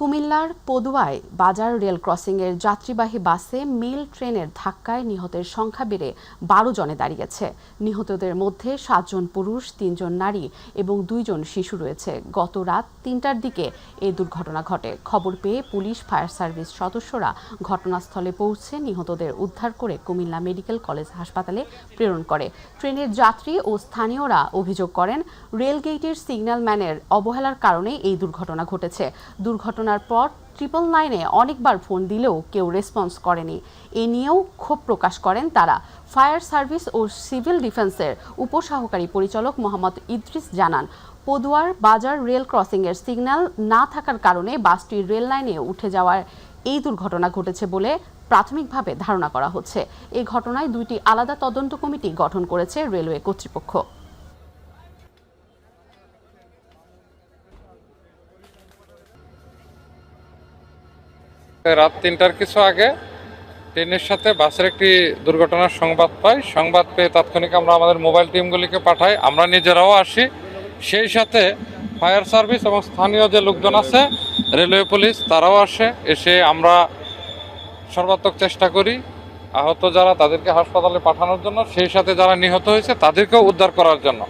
কুমিল্লার পদুয়ায় বাজার রেল ক্রসিংয়ের যাত্রীবাহী বাসে মেল ট্রেনের ধাক্কায় নিহতের সংখ্যা বেড়ে ১২ জনে দাঁড়িয়েছে। নিহতদের মধ্যে ৭ জন পুরুষ, ৩ জন নারী এবং ২ জন শিশু রয়েছে। গত রাত ৩টার দিকে এই দুর্ঘটনা ঘটে। খবর পেয়ে পুলিশ, ফায়ার সার্ভিস সদস্যরা ঘটনাস্থলে পৌঁছে নিহতদের উদ্ধার করে কুমিল্লা মেডিকেল কলেজ হাসপাতালে প্রেরণ করে। ট্রেনের যাত্রী ও স্থানীয়রা অভিযোগ করেন, রেলগেটের সিগন্যালম্যানের অবহেলার কারণে এই দুর্ঘটনা ঘটেছে। দুর্ঘটনার পর 999-এ অনেকবার ফোন দিলেও কেউ রেসপন্স করেনি। এ নিয়েও ক্ষোভ প্রকাশ করেন তারা। ফায়ার সার্ভিস ও সিভিল ডিফেন্সের উপসহকারী পরিচালক মোহাম্মদ ইদ্রিস জানান, পদুয়ার বাজার রেল ক্রসিংয়ের সিগন্যাল না থাকার কারণে বাসটি রেল লাইনে উঠে যাওয়ার এই দুর্ঘটনা ঘটেছে বলে প্রাথমিকভাবে ধারণা করা হচ্ছে। এই ঘটনায় 2টি আলাদা তদন্ত কমিটি গঠন করেছে রেলওয়ে কর্তৃপক্ষ। রাত ৩টার কিছু আগে ট্রেনের সাথে বাসের একটি দুর্ঘটনার সংবাদ পাই। সংবাদ পেয়ে তাৎক্ষণিক আমরা আমাদের মোবাইল টিমগুলিকে পাঠাই, আমরা নিজেরাও আসি। সেই সাথে ফায়ার সার্ভিস এবং স্থানীয় যে লোকজন আছে, রেলওয়ে পুলিশ, তারাও আসে। এসে আমরা সর্বাত্মক চেষ্টা করি আহত যারা তাদেরকে হাসপাতালে পাঠানোর জন্য, সেই সাথে যারা নিহত হয়েছে তাদেরকেও উদ্ধার করার জন্য।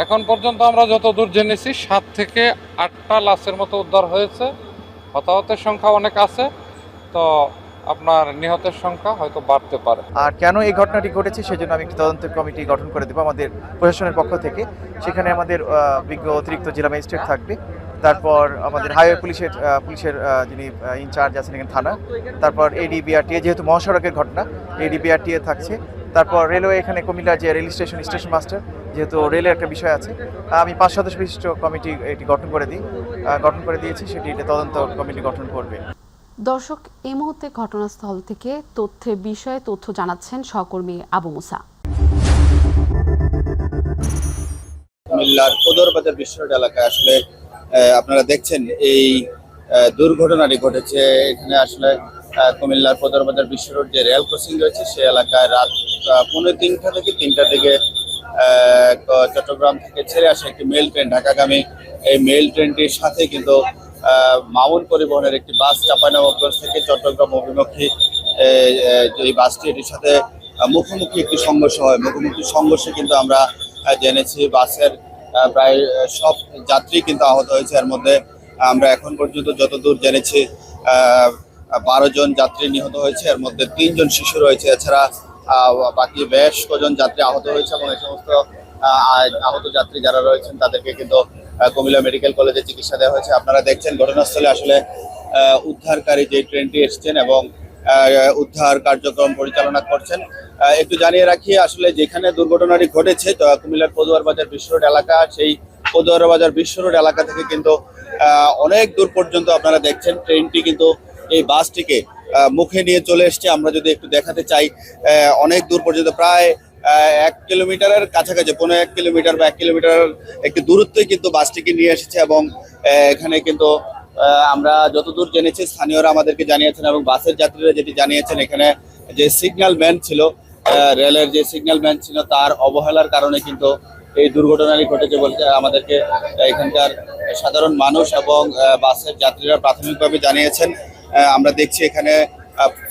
এখন পর্যন্ত আমরা যতদূর জেনেছি ৭ থেকে ৮টা লাশের মতো উদ্ধার হয়েছে। হতাহতের সংখ্যা অনেক আছে, তো আপনার নিহতের সংখ্যা হয়তো বাড়তে পারে। আর কেন এই ঘটনাটি ঘটেছে সেজন্য আমি একটি তদন্ত কমিটি গঠন করে দেবো আমাদের প্রশাসনের পক্ষ থেকে। সেখানে আমাদের বিজ্ঞ অতিরিক্ত জেলা ম্যাজিস্ট্রেট থাকবে, তারপর আমাদের হাইওয়ে পুলিশের যিনি ইনচার্জ আছেন এখানে থানা, তারপর এডিবিআরটিএ, যেহেতু মহাসড়কের ঘটনা এডিবিআরটিএ থাকছে, তারপর রেলওয়ে এখানে কুমিল্লার যে রেল স্টেশন মাস্টার, যেহেতু রেলের একটা বিষয় আছে। আমি 5 সদস্য বিশিষ্ট কমিটি এটি গঠন করে দিয়েছি, সেটি তদন্ত কমিটি গঠন করবে। দর্শক, এই মুহূর্তে ঘটনাস্থল থেকে বিষয়ে তথ্য জানাচ্ছেন সহকর্মী আবু মুসা। কুমিল্লার পদুয়ার বাজার বিশ্ব রোড এলাকায় আসলে আপনারা দেখছেন এই দুর্ঘটনাটি ঘটেছে। এখানে আসলে কুমিল্লার পদুয়ার বাজার বিশ্ব রোড যে রেল ক্রসিং রয়েছে সেই এলাকায় রাত 3:45 থেকে 3টার দিকে চট্টগ্রাম থেকে ছেড়ে আসে একটি মেল ট্রেন ঢাকাগামী। এই মেল ট্রেনটির সাথে কিন্তু মামুন পরিবহনের একটি বাস চাঁপাইনবাবগঞ্জ থেকে চট্টগ্রাম অভিমুখী এই বাসটি, এটির সাথে মুখোমুখি একটি সংঘর্ষ হয়। মুখোমুখি সংঘর্ষে কিন্তু আমরা জেনেছি বাসের প্রায় সব যাত্রী কিন্তু আহত হয়েছে। এর মধ্যে আমরা এখন পর্যন্ত যতদূর জেনেছি 12 জন যাত্রী নিহত হয়েছে, এর মধ্যে 3 জন শিশু রয়েছে। এছাড়া বাকি বেশ কজন যাত্রী আহত হয়েছে এবং এই সমস্ত আহত যাত্রী যারা রয়েছেন তাদেরকে কিন্তু কুমিল্লা মেডিকেল কলেজে চিকিৎসা দেওয়া হয়েছে। আপনারা দেখছেন ঘটনাস্থলে আসলে উদ্ধারকারী যে ট্রেনটি এসছেন এবং উদ্ধার কার্যক্রম পরিচালনা করছেন। একটু জানিয়ে রাখি, আসলে যেখানে দুর্ঘটনাটি ঘটেছে কুমিল্লার পদুয়ার বাজার বিশ্ব রোড এলাকা, সেই পদুয়ার বাজার বিশ্ব রোড এলাকা থেকে কিন্তু অনেক দূর পর্যন্ত আপনারা দেখছেন ট্রেনটি কিন্তু এই বাসটিকে মুখে নিয়ে চলে এসছে। আমরা যদি একটু দেখাতে চাই, অনেক দূর পর্যন্ত প্রায় 1 কিলোমিটারের কাছাকাছি, 1.5 কিলোমিটার বা 1 কিলোমিটার একটি দূরত্বে কিন্তু বাসটিকে নিয়ে এসেছে এবং এখানে কিন্তু আমরা যতদূর জেনেছি স্থানীয়রা আমাদেরকে জানিয়েছেন এবং বাসের যাত্রীরা যেটি জানিয়েছেন, এখানে যে সিগন্যাল ম্যান ছিল, রেলের যে সিগন্যাল ম্যান ছিল, তার অবহেলার কারণে কিন্তু এই দুর্ঘটনাটি ঘটেছে বলতে আমাদেরকে এখানকার সাধারণ মানুষ এবং বাসের যাত্রীরা প্রাথমিকভাবে জানিয়েছেন। আমরা দেখছি এখানে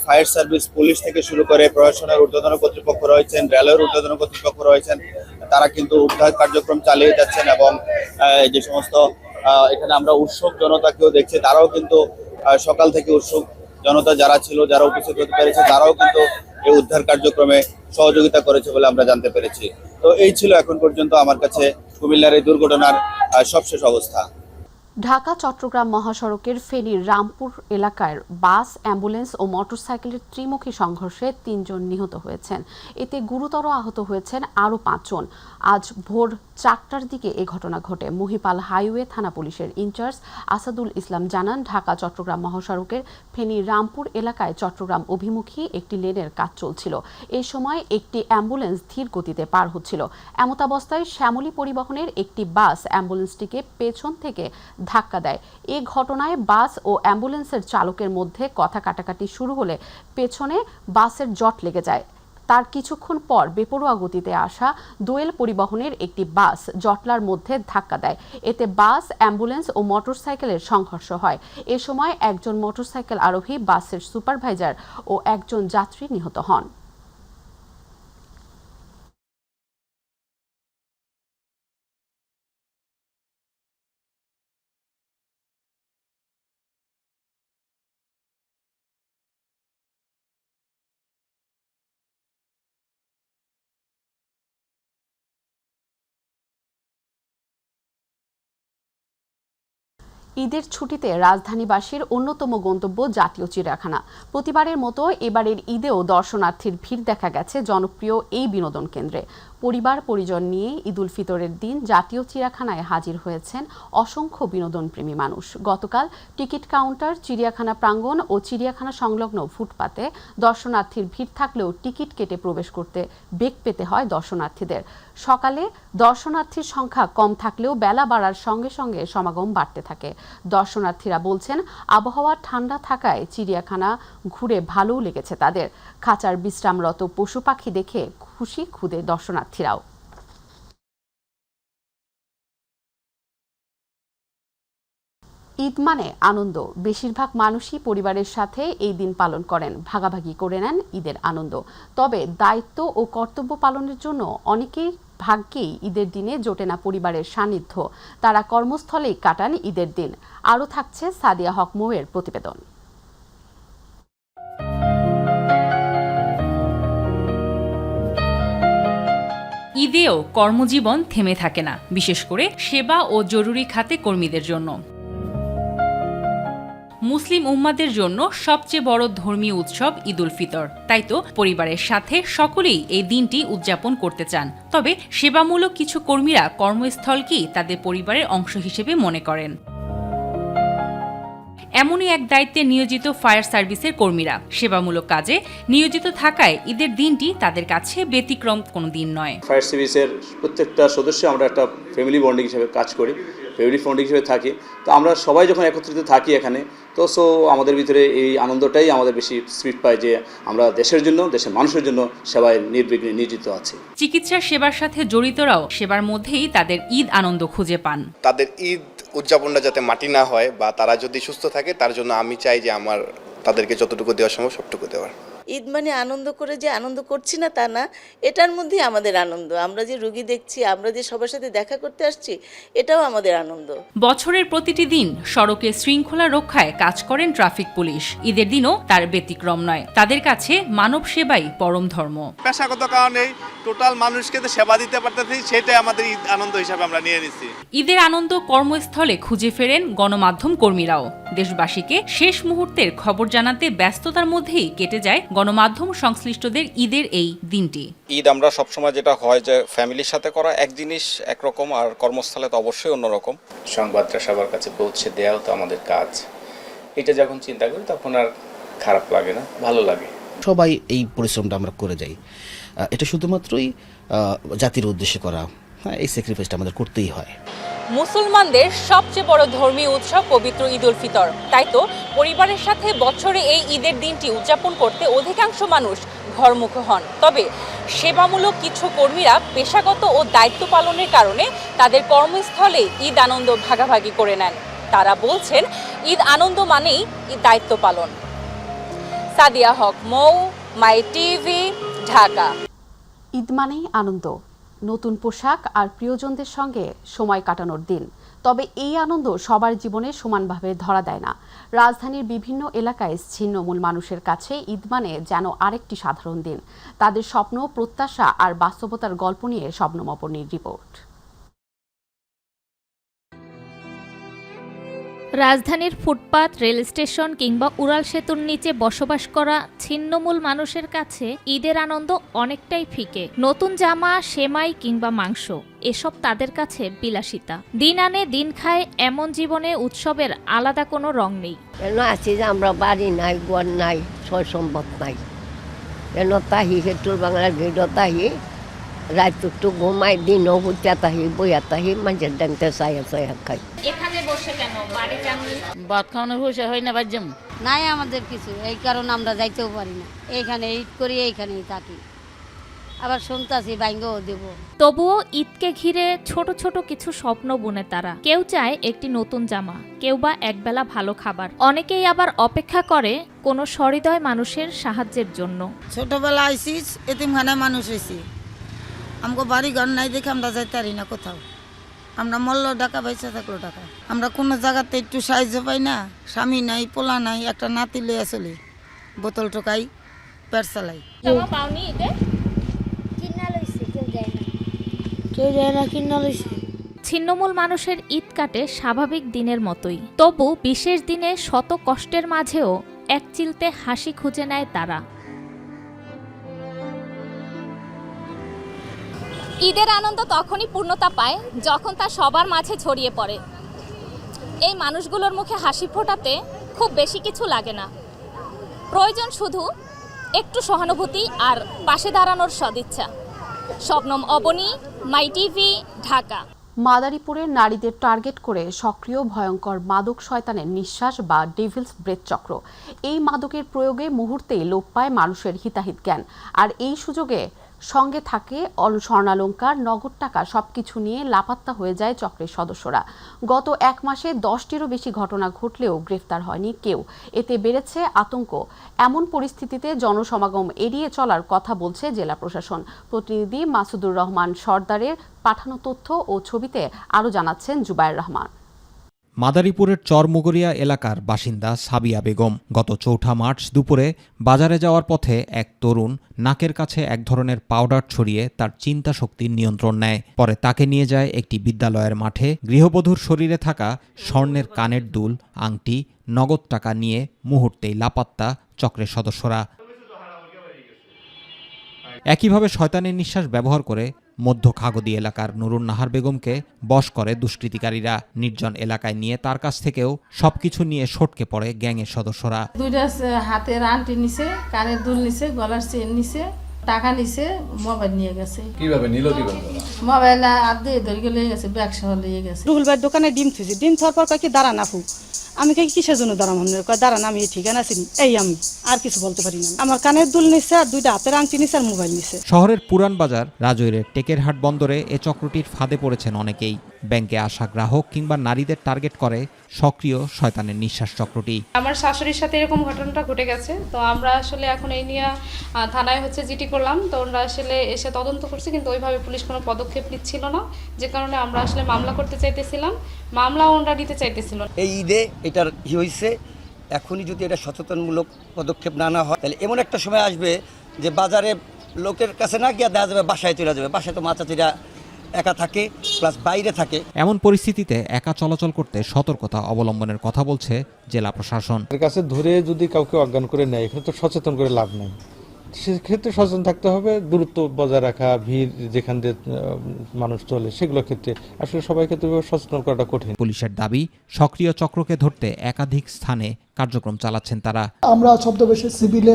ফায়ার সার্ভিস, পুলিশ থেকে শুরু করে প্রশাসনের ঊর্ধ্বতন কর্তৃপক্ষ রয়েছেন, রেলের ঊর্ধ্বতন কর্তৃপক্ষ রয়েছেন, তারা কিন্তু উদ্ধার কার্যক্রম চালিয়ে যাচ্ছেন এবং যে সমস্ত এখানে আমরা উৎসুক জনতাকেও দেখছি, তারাও কিন্তু সকাল থেকে উৎসুক জনতা যারা ছিল, যারা উপস্থিত হতে পেরেছে, তারাও কিন্তু এই উদ্ধার কার্যক্রমে সহযোগিতা করেছে বলে আমরা জানতে পেরেছি। তো এই ছিল এখন পর্যন্ত আমার কাছে কুমিল্লার এই দুর্ঘটনার সবশেষ অবস্থা। ঢাকা চট্টগ্রাম মহাসড়কের ফেনীর রামপুর এলাকার বাস, অ্যাম্বুলেন্স ও মোটরসাইকেলের ত্রিমুখী সংঘর্ষে 3 জন নিহত হয়েছেন। এতে গুরুতর আহত হয়েছেন আরও 5 জন। আজ ভোর 4টার দিকে এ ঘটনা ঘটে। মহিপাল হাইওয়ে থানা পুলিশের ইনচার্জ আসাদুল ইসলাম জানান, ঢাকা চট্টগ্রাম মহাসড়কের ফেনীর রামপুর এলাকায় চট্টগ্রাম অভিমুখী একটি লেনের কাজ চলছিল। এই সময় একটি অ্যাম্বুলেন্স ধীর গতিতে পার হচ্ছিল। এমতাবস্থায় শ্যামলী পরিবহনের একটি বাস অ্যাম্বুলেন্সটিকে পেছন থেকে ধাক্কা দেয়। এ ঘটনায় বাস ও অ্যাম্বুলেন্সের চালকের মধ্যে কথা কাটাকাটি শুরু হলে পেছনে বাসের জট লেগে যায়। তার কিছুক্ষণ পর বেপরোয়া গতিতে আসা দোয়েল পরিবহনের একটি বাস জটলার মধ্যে ধাক্কা দেয়। এতে বাস, অ্যাম্বুলেন্স ও মোটরসাইকেলের সংঘর্ষ হয়। এ সময় একজন মোটরসাইকেল আরোহী, বাসের সুপারভাইজার ও একজন যাত্রী নিহত হন। ঈদের ছুটিতে রাজধানীবাসীর অন্যতম গন্তব্য জাতীয় চিড়িয়াখানা। প্রতিবারের মতো এবারের ঈদেও দর্শনার্থীর ভিড় দেখা গেছে জনপ্রিয় এই বিনোদন কেন্দ্রে। পরিবার পরিজন নিয়ে ঈদুল ফিতরের দিন জাতীয় চিড়িয়াখানায় হাজির হয়েছেন অসংখ্য বিনোদনপ্রেমী মানুষ। গতকাল টিকিট কাউন্টার, চিড়িয়াখানা প্রাঙ্গণ ও চিড়িয়াখানা সংলগ্ন ফুটপাতে দর্শনার্থীর ভিড় থাকলেও টিকিট কেটে প্রবেশ করতে বেগ পেতে হয় দর্শনার্থীদের। সকালে দর্শনার্থীর সংখ্যা কম থাকলেও বেলা বাড়ার সঙ্গে সঙ্গে সমাগম বাড়তে থাকে। দর্শনার্থীরা বলছেন, আবহাওয়া ঠান্ডা থাকায় চিড়িয়াখানা ঘুরে ভালোও লেগেছে তাদের। খাঁচার বিশ্রামরত পশু পাখি দেখে খুশি খুদে দর্শনার্থীরাও। ঈদ মানে আনন্দ। বেশিরভাগ মানুষই পরিবারের সাথে এই দিন পালন করেন, ভাগাভাগি করে নেন ঈদের আনন্দ। তবে দায়িত্ব ও কর্তব্য পালনের জন্য অনেকেই ভাগ্যেই ঈদের দিনে জোটে না পরিবারের সান্নিধ্য। তারা কর্মস্থলেই কাটান ঈদের দিন। আরও থাকছে সাদিয়া হক মৌয়ের প্রতিবেদন। ঈদেও কর্মজীবন থেমে থাকে না, বিশেষ করে সেবা ও জরুরি খাতে কর্মীদের জন্য। মুসলিম উম্মাদের জন্য সবচেয়ে বড় ধর্মীয় উৎসব ঈদুল ফিতর। তাই তো পরিবারের সাথে সকলেই এই দিনটি উদযাপন করতে চান। তবে সেবামূলক কিছু কর্মীরা কর্মস্থলকেই তাদের পরিবারের অংশ হিসেবে মনে করেন। এমনই এক দায়িত্বে নিয়োজিত ফায়ার সার্ভিসের কর্মীরা। সেবামূলক কাজে নিয়োজিত থাকায় ঈদের দিনটি তাদের কাছে ব্যতিক্রম কোনো দিন নয়। ফায়ার সার্ভিসের প্রত্যেকটা সদস্য আমরা একটা ফ্যামিলি বন্ডিং হিসেবে কাজ করি, ফ্যামিলি বন্ডিং হিসেবে থাকি। তো আমরা সবাই যখন একত্রিত থাকি এখানে, তো আমাদের ভিতরে এই আনন্দটাই আমাদের বেশি স্পিড পায় যে আমরা দেশের জন্য, দেশের মানুষের জন্য সেবায় নির্বিঘ্নে নিয়োজিত আছি। চিকিৎসা সেবার সাথে জড়িতরাও সেবার মধ্যেই তাদের ঈদ আনন্দ খুঁজে পান। তাদের ঈদ উদযাপনটা যাতে মাটি না হয় বা তারা যদি সুস্থ থাকে, তার জন্য আমি চাই যে আমার তাদেরকে যতটুকু দেওয়া সম্ভব সবটুকু দেওয়ার। ঈদ মানে আনন্দ করে যে আনন্দ করছি না তা না, এটার মধ্যেই আমাদের আনন্দ। আমরা যে রুগী দেখছি, আমরা যে সবার সাথে দেখা করতে আসছি, এটাও আমাদের আনন্দ। বছরের প্রতিটি দিন সড়কে শৃঙ্খলা রক্ষায় কাজ করেন ট্রাফিক পুলিশ। ঈদের দিনও তার ব্যতিক্রম নয়। তাদের কাছে মানব সেবাই পরম ধর্ম। পেশাগত কারণে টোটাল মানুষকে তো সেবা দিতে পারতেছি, সেটাই আমাদের ঈদ আনন্দ হিসাবে আমরা নিয়ে নিচ্ছি। ঈদের আনন্দ কর্মস্থলে খুঁজে ফেরেন গণমাধ্যম কর্মীরাও। দেশবাসীকে শেষ মুহূর্তের খবর জানাতে ব্যস্ততার মধ্যেই কেটে যায় গণমাধ্যম সংশ্লিষ্টদের ঈদের এই দিনটি। ঈদ আমরা সবসময় যেটা হয় যে ফ্যামিলির সাথে করা এক জিনিস একরকম, আর কর্মস্থলে তো অবশ্যই অন্যরকম। সংবাদটা সবার কাছে পৌঁছে দেওয়াও তো আমাদের কাজ। এটা যখন চিন্তা করি তখন আর খারাপ লাগে না, ভালো লাগে। সবাই এই পরিশ্রমটা আমরা করে যাই, এটা শুধুমাত্রই জাতির উদ্দেশ্যে করা। এই স্যাক্রিফাইসটা আমাদের করতেই হয়। মুসলমানদের সবচেয়ে বড় ধর্মীয় উৎসব পবিত্র ঈদুল ফিতর। তাই তো পরিবারের সাথে বছরে এই ঈদের দিনটি উদযাপন করতে অধিকাংশ মানুষ ঘরমুখ হন। তবে সেবামূলক কিছু কর্মীরা পেশাগত ও দায়িত্ব পালনের কারণে তাদের কর্মস্থলে ঈদ আনন্দ ভাগাভাগি করে নেন। তারা বলছেন, ঈদ আনন্দ মানেই ঈদ দায়িত্ব পালন। সাদিয়া হক মৌ, মাই টিভি, ঢাকা। ঈদ মানেই আনন্দ, নতুন পোশাক আর প্রিয়জনদের সঙ্গে সময় কাটানোর দিন। তবে এই আনন্দ সবার জীবনে সমানভাবে ধরা দেয় না। রাজধানীর বিভিন্ন এলাকায় ছিন্নমূল মানুষের কাছে ঈদ মানে যেন আরেকটি সাধারণ দিন। তাদের স্বপ্ন, প্রত্যাশা আর বাস্তবতার গল্প নিয়ে শবনম অপর্ণীর রিপোর্ট। রাজধানীর ফুটপাত, রেল স্টেশন কিংবা উড়াল সেতুর নিচে বসবাস করা ছিন্নমূল মানুষের কাছে ঈদের আনন্দ অনেকটাই ফিকে। নতুন জামা, সেমাই কিংবা মাংস, এসব তাদের কাছে বিলাসিতা। দিন আনে দিন খায় এমন জীবনে উৎসবের আলাদা কোনো রং নেই। কেন আছি যে আমরা বাড়ি নাই, ঘর নাই, সয় সম্পদ নাই, কেন তাহি হেতুর বাংলার ভিড় তাহি রাত একটু ঘুমাই, দিনও হুচা তাহি বইয়া তাহি মাঝের ডাংতে চাইয়া চাইয়া খাই। এখানে বসে কেন বাড়ি যান? ভাত খাওয়ানোর বসে হয় না বাজ্যম নাই আমাদের কিছু, এই কারণে আমরা যাইতেও পারি না। এইখানে ঈদ করি, এইখানেই থাকি। আবার শুনতাছি ভাঙ্গও দেব। তবুও ঈদকে ঘিরে ছোট ছোট কিছু স্বপ্ন বুনে তারা। কেউ চায় একটি নতুন জামা, কেউ বা একবেলা ভালো খাবার। অনেকেই আবার অপেক্ষা করে কোনো সহৃদয় মানুষের সাহায্যের জন্য। ছোটবেলা আইসি এতিমখানায় মানুষ হয়েছি, আমাকে বাড়ি ঘর নাই দেখে আমরা যাইতে পারি না কোথাও। আমরা মল্ল টাকা পয়সা থাকলো টাকা, আমরা কোনো জায়গাতে একটু সাহায্য পাই না। স্বামী নাই, পোলা নাই, একটা নাতি লইয়া চলি, বোতল টোকাই, পেট চালাই। কেউ যায় না, কিনা লইছে। ছিন্নমূল মানুষের ঈদ কাটে স্বাভাবিক দিনের মতোই, তবু বিশেষ দিনে শত কষ্টের মাঝেও এক চিলতে হাসি খুঁজে নেয় তারা। ঈদের আনন্দ তখনই পূর্ণতা পায় যখন তা সবার মাঝে ছড়িয়ে পড়ে। এই মানুষগুলোর মুখে হাসি ফোটাতে খুব বেশি কিছু লাগে না, প্রয়োজন শুধু একটু সহানুভূতি আর পাশে দাঁড়ানোর সদিচ্ছা। শবনম অবনী, মাই টিভি, ঢাকা। মাদারীপুরের নারীদের টার্গেট করে সক্রিয় ভয়ঙ্কর মাদক শয়তানের নিঃশ্বাস বা ডেভিলস ব্রেথ চক্র। এই মাদকের প্রয়োগে মুহূর্তেই লোপ পায় মানুষের হিতাহিত জ্ঞান, আর এই সুযোগে সঙ্গে থাকে স্বর্ণালংকার, নগদ টাকা, সবকিছু নিয়ে লাপাত্তা হয়ে যায় চক্রের সদস্যরা। গত 1 মাসে 10টিরও বেশি ঘটনা ঘটলেও গ্রেফতার হয়নি কেউ। এতে বেড়েছে আতঙ্ক। এমন পরিস্থিতিতে জনসমাগম এড়িয়ে চলার কথা বলছে জেলা প্রশাসন। প্রতিনিধি মাসুদুর রহমান সর্দারের পাঠানো তথ্য ও ছবিতে আরও জানাচ্ছেন জুবায়ের রহমান। মাদারীপুরের চরমুগরিয়া এলাকার বাসিন্দা সাবিয়া বেগম গত 4 মার্চ দুপুরে বাজারে যাওয়ার পথে এক তরুণ নাকের কাছে এক ধরনের পাউডার ছড়িয়ে তার চিন্তা শক্তির নিয়ন্ত্রণ নেয়। পরে তাকে নিয়ে যায় একটি বিদ্যালয়ের মাঠে। গৃহবধূর শরীরে থাকা স্বর্ণের কানের দুল, আংটি, নগদ টাকা নিয়ে মুহূর্তেই লাপাত্তা চক্রের সদস্যরা। একইভাবে শয়তানের নিঃশ্বাস ব্যবহার করে মধ্য খাগদি এলাকার নুরুন নাহার বেগমকে বশ করে দুষ্কৃতিকারীরা। নির্জন এলাকায় নিয়ে তার কাছ থেকেও সবকিছু নিয়ে সটকে পড়ে গ্যাংয়ের সদস্যরা। 2টা হাতের আংটি নিছে, কানের দুল নিছে, গলার চেন নিছে, টাকা নিছে, মোবাইল নিয়ে গেছে। কিভাবে নিল? কিভাবে মোবাইল আদে ধরে লয়ে গেছে, ব্যাগ সহ লয়ে গেছে। রুহুল ভাইয়ের দোকানে ডিম থুইছে, ডিম থাকার পর কয় কি দাঁড়ান আপু। আমি কই কিসের জন্য দাঁড়াম? কয় দাঁড়ান, আমি ঠিকানা চিনি, এই আমি আর কিছু বলতে পারি না। আমার কানের দুল নিছে, আর 2টা হাতের আংটি নিছে, আর মোবাইল নিছে। শহরের পুরান বাজার রাজৈরের টেকেরহাট বন্দরে এ চক্রটির ফাঁদে পড়েছেন অনেকেই। ব্যাংকে আসা গ্রাহক কিংবা নারীদের টার্গেট করে সক্রিয় শয়তানের নিঃশ্বাস চক্রটি। আমার শাশুড়ির সাথে এরকম ঘটনাটা ঘটে গেছে, তো আমরা আসলে এখন এই নিয়ে থানায় জিডি করলাম। তো ওরা আসলে এসে তদন্ত করছে, কিন্তু ওইভাবে পুলিশ কোনো পদক্ষেপ নিচ্ছিল না, যে কারণে আমরা আসলে মামলা করতে চাইতেছিলাম, মামলা ওরা নিতে চাইতেছিল। এই ঈদে এটার হয়েছে, এখনই যদি এটা সচেতনমূলক পদক্ষেপ না হয়, তাহলে এমন একটা সময় আসবে যে বাজারে লোকের কাছে না গিয়ে দেখা যাবে বাসায় চলে যাবে। বাসায় তো মাচাচিরা একা থাকে, প্লাস বাইরে থাকে। এমন পরিস্থিতিতে একা চলাচল করতে সতর্কতা অবলম্বনের কথা বলছে জেলা প্রশাসন। এর কাছে ধরে যদি কাউকে অজ্ঞান করে নেয়, এখানে তো সচেতন করে লাভ নাই। সেক্ষেত্রে সচেতন থাকতে হবে, দূরত্ব বজায় রাখা, ভিড় যেখান দিয়ে মানুষ চলে সেগুলোর ক্ষেত্রে আসলে সবাইকে তো সচেতন করাটা কঠিন। পুলিশের দাবি, সক্রিয় চক্রকে ধরতে একাধিক স্থানে কার্যক্রম চালাচ্ছেন তারা। আমরা ছদ্মবেশে সিভিলে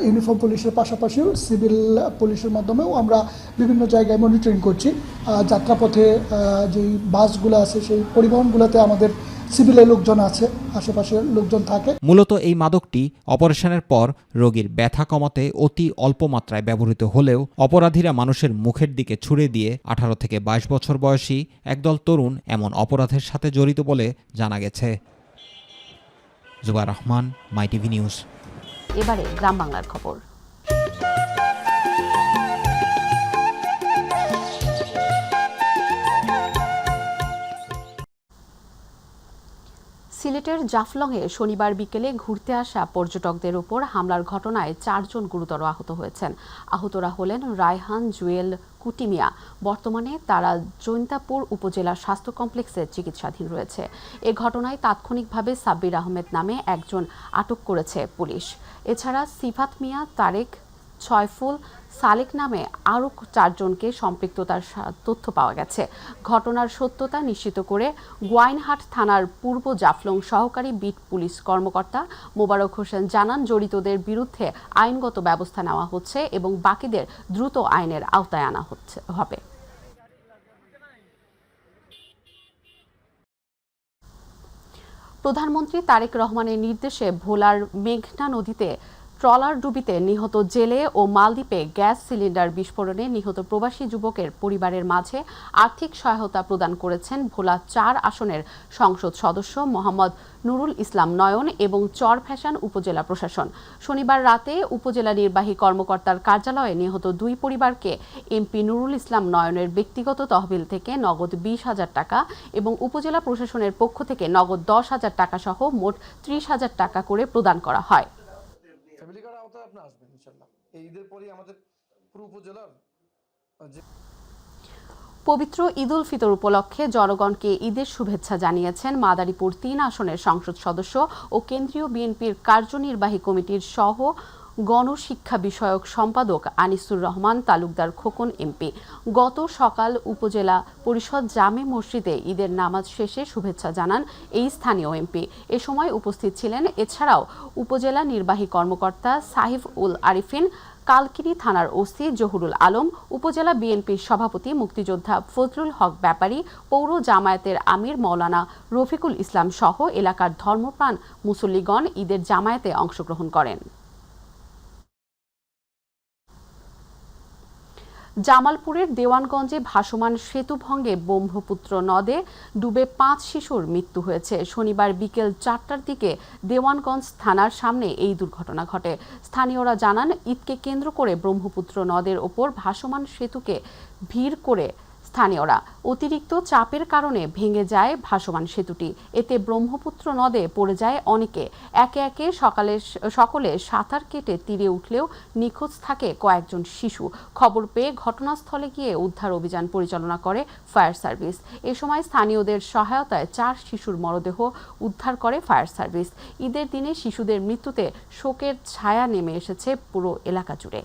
ইউনিফর্ম পুলিশের পাশাপাশিও সিভিল পুলিশের মাধ্যমেও আমরা বিভিন্ন জায়গায় মনিটরিং করছি। যাত্রাপথে যে বাসগুলো আছে, সেই পরিবহনগুলোতে আমাদের সিভিলের লোকজন আছে, আশেপাশের লোকজন থাকে। মূলত এই মাদকটি অপারেশনের পর রোগীর ব্যথা কমাতে অতি অল্প মাত্রায় ব্যবহৃত হলেও অপরাধীরা মানুষের মুখের দিকে ছুড়ে দিয়ে 18 থেকে 22 বছর বয়সী একদল তরুণ এমন অপরাধের সাথে জড়িত বলে জানা গেছে। জুবায়ের রহমান, মাই টিভি নিউজ। এবারে গ্রাম বাংলার খবর। সিলেটের জাফলংয়ে শনিবার বিকেলে ঘুরতে আসা পর্যটকদের উপর হামলার ঘটনায় 4 জন গুরুতর আহত হয়েছেন। আহতরা হলেন রায়হান, জুয়েল, কুটিমিয়া। বর্তমানে তারা জৈন্তাপুর উপজেলা স্বাস্থ্য কমপ্লেক্সে চিকিৎসাধীন রয়েছে। এ ঘটনায় তাৎক্ষণিকভাবে সাব্বির আহমেদ নামে একজন আটক করেছে পুলিশ। এছাড়া সিফাত মিয়া, তারেক, ছয়ফুল, সালেক নামে আরও 4 জনকে সম্পৃক্ততার তথ্য পাওয়া গেছে। ঘটনার সত্যতা নিশ্চিত করে গোয়াইনহাট থানার পূর্ব জাফলং সহকারী বিট পুলিশ কর্মকর্তা মোবারক হোসেন জানান, জড়িতদের বিরুদ্ধে আইনগত ব্যবস্থা নেওয়া হচ্ছে এবং বাকিদের দ্রুত আইনের আওতায় আনা হবে। প্রধানমন্ত্রী তারেক রহমানের নির্দেশে ভোলার মেঘনা নদীতে ট্রলার ডুবিতে নিহত জেলে ও মালদ্বীপে গ্যাস সিলিন্ডার বিস্ফোরণে নিহত প্রবাসী যুবকের পরিবারের মাঝে আর্থিক সহায়তা প্রদান করেছেন ভোলা ৪ আসনের সংসদ সদস্য মোহাম্মদ নুরুল ইসলাম নয়ন এবং চরফ্যাশন উপজেলা প্রশাসন। শনিবার রাতে উপজেলা নির্বাহী কর্মকর্তার কার্যালয়ে নিহত ২ পরিবারকে এমপি নুরুল ইসলাম নয়নের ব্যক্তিগত তহবিল থেকে নগদ ২০,০০০ টাকা এবং উপজেলা প্রশাসনের পক্ষ থেকে নগদ ১০,০০০ টাকা সহ মোট ৩০,০০০ টাকা করে প্রদান করা হয়। পবিত্র ঈদ উল ফিতর উপলক্ষে জনগণকে ঈদের শুভেচ্ছা জানিয়েছেন মাদারীপুর ৩ আসনের সংসদ সদস্য ও কেন্দ্রীয় বিএনপির কার্যনির্বাহী কমিটির সহ গণশিক্ষা বিষয়ক সম্পাদক আনিসুর রহমান তালুকদার খোকন এমপি। গত সকাল উপজেলা পরিষদ জামে মসজিদে ঈদের নামাজ শেষে শুভেচ্ছা জানান এই স্থানীয় এমপি। এ সময় উপস্থিত ছিলেন এছাড়াও উপজেলা নির্বাহী কর্মকর্তা সাহিফ উল আরিফিন, কালকিনি থানার ওসি জহুরুল আলম, উপজেলা বিএনপির সভাপতি মুক্তিযোদ্ধা ফজলুল হক ব্যাপারী, পৌর জামায়াতের আমির মাওলানা রফিকুল ইসলাম সহ এলাকার ধর্মপ্রাণ মুসল্লিগণ ঈদের জামায়াতে অংশগ্রহণ করেন। জামালপুরের দেওয়ানগঞ্জে ভাসমান সেতু ভঙ্গে ব্রহ্মপুত্র নদে ডুবে ৫ শিশুর মৃত্যু হয়েছে। শনিবার বিকেল ৪টার দিকে দেওয়ানগঞ্জ থানার সামনে এই দুর্ঘটনা ঘটে। স্থানীয়রা জানান, ঈদকে কেন্দ্র করে ব্রহ্মপুত্র নদের ওপর ভাসমান সেতুকে ভিড় করে স্থানীয়রা অতিরিক্ত চাপের কারণে ভেঙে যায় ভাসমান সেতুটি। এতে ব্রহ্মপুত্র নদে পড়ে যায় অনেকে। একে একে সকলে সাঁতার কেটে তীরে উঠলেও নিখোঁজ থাকে কয়েকজন শিশু। খবর পেয়ে ঘটনাস্থলে গিয়ে উদ্ধার অভিযান পরিচালনা করে ফায়ার সার্ভিস। এ সময় স্থানীয়দের সহায়তায় ৪ শিশুর মরদেহ উদ্ধার করে ফায়ার সার্ভিস। ঈদের দিনে শিশুদের মৃত্যুতে শোকের ছায়া নেমে এসেছে পুরো এলাকা জুড়ে।